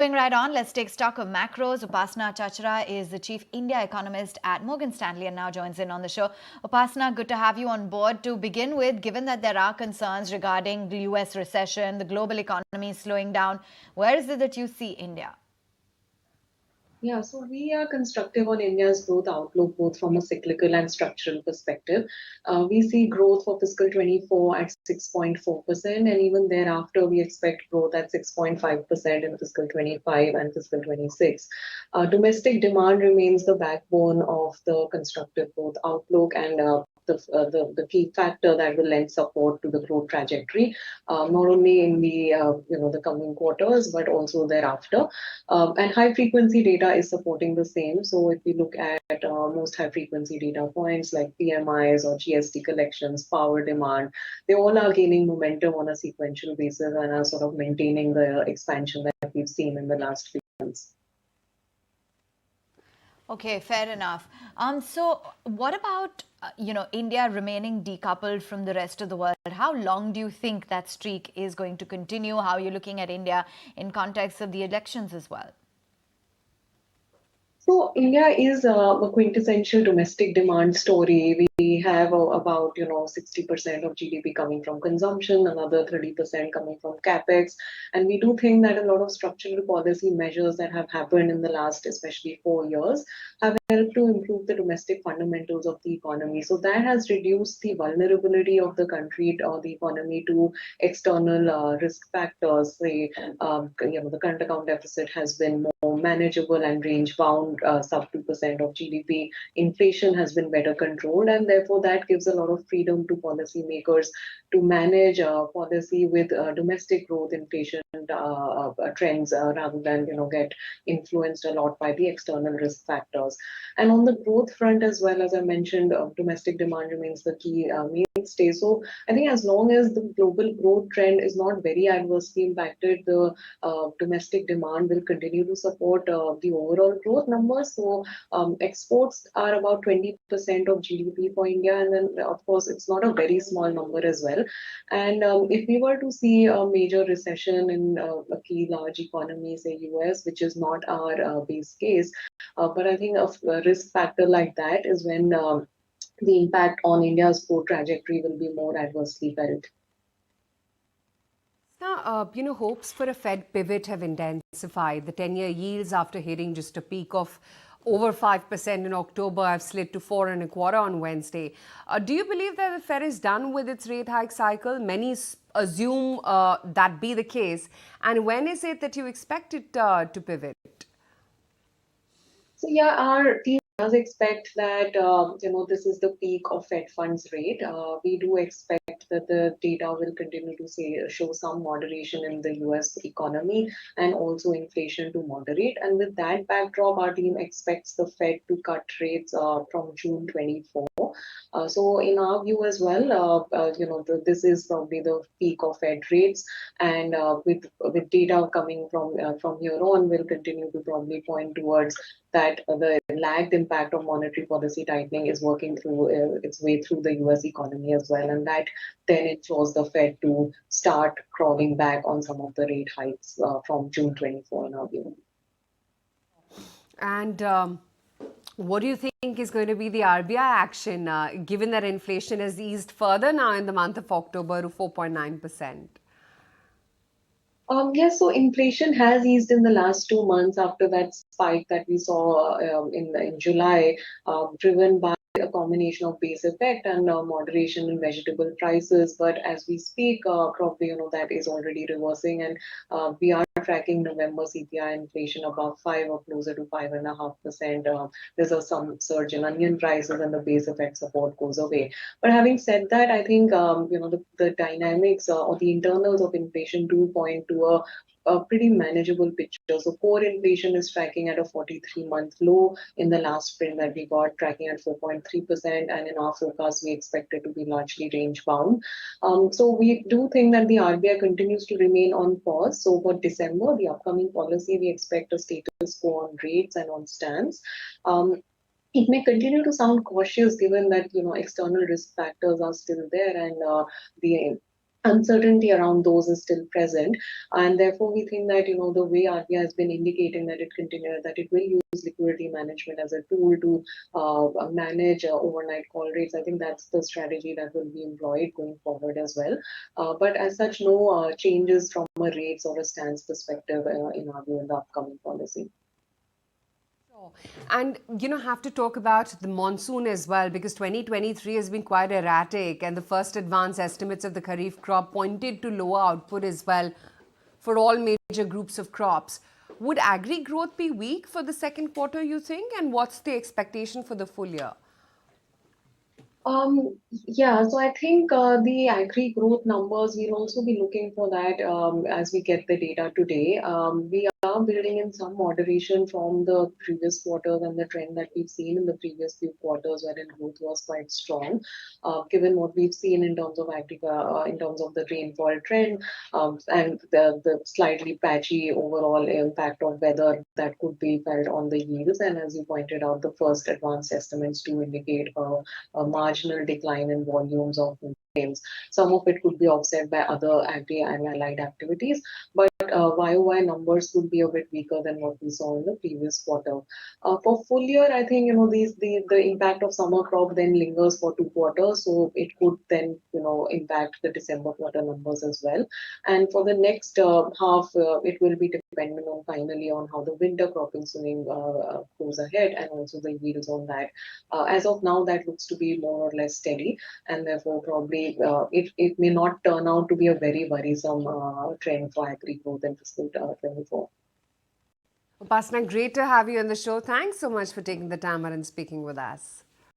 Moving right on, let's take stock of macros. Upasana Chachra is the chief India Economist at Morgan Stanley and now joins in on the show. Upasana, good to have you on board. To begin with, given that there are concerns regarding the US recession, the global economy slowing down, where is it that you see India? Yeah, so we are constructive on India's growth outlook, both from a cyclical and structural perspective. We see growth for fiscal 24 at 6.4%, and even thereafter, we expect growth at 6.5% in fiscal 25 and fiscal 26. Domestic demand remains the backbone of the constructive growth outlook and the key factor that will lend support to the growth trajectory, not only in the coming quarters but also thereafter. And high frequency data is supporting the same. So if we look at most high frequency data points like PMIs or GST collections, power demand, they all are gaining momentum on a sequential basis and are sort of maintaining the expansion that we've seen in the last few months. Okay, fair enough. So what about, India remaining decoupled from the rest of the world? How long do you think that streak is going to continue? How are you looking at India in context of the elections as well? So India is a quintessential domestic demand story. We have about 60% of GDP coming from consumption, another 30% coming from capex, and we do think that a lot of structural policy measures that have happened in the last, especially 4 years, have helped to improve the domestic fundamentals of the economy. So that has reduced the vulnerability of the country or the economy to external risk factors. The current account deficit has been more manageable and range bound, sub 2% of GDP. Inflation has been better controlled, and therefore that gives a lot of freedom to policymakers to manage policy with domestic growth, inflation trends, rather than get influenced a lot by the external risk factors. And on the growth front as well, as I mentioned, domestic demand remains the key mainstay. So I think as long as the global growth trend is not very adversely impacted, the domestic demand will continue to support the overall growth numbers. So exports are about 20% of GDP for India, and then of course it's not a very small number as well. And if we were to see a major recession in a key large economy, say US, which is not our base case, but I think a risk factor like that is when the impact on India's growth trajectory will be more adversely felt. Now, hopes for a Fed pivot have intensified. The 10-year yields, after hitting just a peak of over 5% in October, have slid to 4.25% on Wednesday. Do you believe that the Fed is done with its rate hike cycle? Many assume that be the case. And when is it that you expect it to pivot? So yeah, our team does expect that this is the peak of Fed funds rate. We do expect that the data will continue to show some moderation in the US economy and also inflation to moderate. And with that backdrop, our team expects the Fed to cut rates from June 24. So in our view as well, this is probably the peak of Fed rates, and with data coming from here on, will continue to probably point towards that the lagged impact of monetary policy tightening is working through its way through the US economy as well, and that then it shows the Fed to start crawling back on some of the rate hikes from June 24 in our view. And what do you think is going to be the RBI action, given that inflation has eased further now in the month of October to 4.9%? Yes, so inflation has eased in the last 2 months after that spike that we saw in July, driven by a combination of base effect and moderation in vegetable prices. But as we speak, probably that is already reversing, and we are tracking November CPI inflation above 5 or closer to 5.5%. There's some surge in onion prices, and the base effect support goes away. But having said that, I think the dynamics or the internals of inflation do point to a pretty manageable picture. So core inflation is tracking at a 43-month low in the last print that we got, tracking at 4.3%, and in our forecast we expect it to be largely range bound. So we do think that the RBI continues to remain on pause. So for December, the upcoming policy, we expect a status quo on rates and on stance. It may continue to sound cautious given that external risk factors are still there, and the uncertainty around those is still present, and therefore we think that the way RBI has been indicating that it will use liquidity management as a tool to manage overnight call rates. I think that's the strategy that will be employed going forward as well. But as such, no changes from a rates or a stance perspective in our view in the upcoming policy. Sure. And, have to talk about the monsoon as well, because 2023 has been quite erratic, and the first advance estimates of the Kharif crop pointed to lower output as well for all major groups of crops. Would agri-growth be weak for the second quarter, you think? And what's the expectation for the full year? Yeah, so I think the agri growth numbers, we'll also be looking for that as we get the data today. We are building in some moderation from the previous quarters and the trend that we've seen in the previous few quarters, wherein growth was quite strong. Given what we've seen in terms of in terms of the rainfall trend, and the slightly patchy overall impact of weather that could be felt on the yields. And as you pointed out, the first advanced estimates do indicate a marginal decline in volumes of sales. Some of it could be offset by other agri and allied activities, but YOY numbers could be a bit weaker than what we saw in the previous quarter. For full year, I think the impact of summer crop then lingers for 2 quarters, so it could then impact the December quarter numbers as well. And for the next half, it will be dependent on finally on how the winter cropping sowing goes ahead, and also the yields on that. As of now, that looks to be more or less steady, and therefore probably it may not turn out to be a very worrisome trend for agri growth in fiscal 24. Upasana, great to have you on the show. Thanks so much for taking the time out and speaking with us.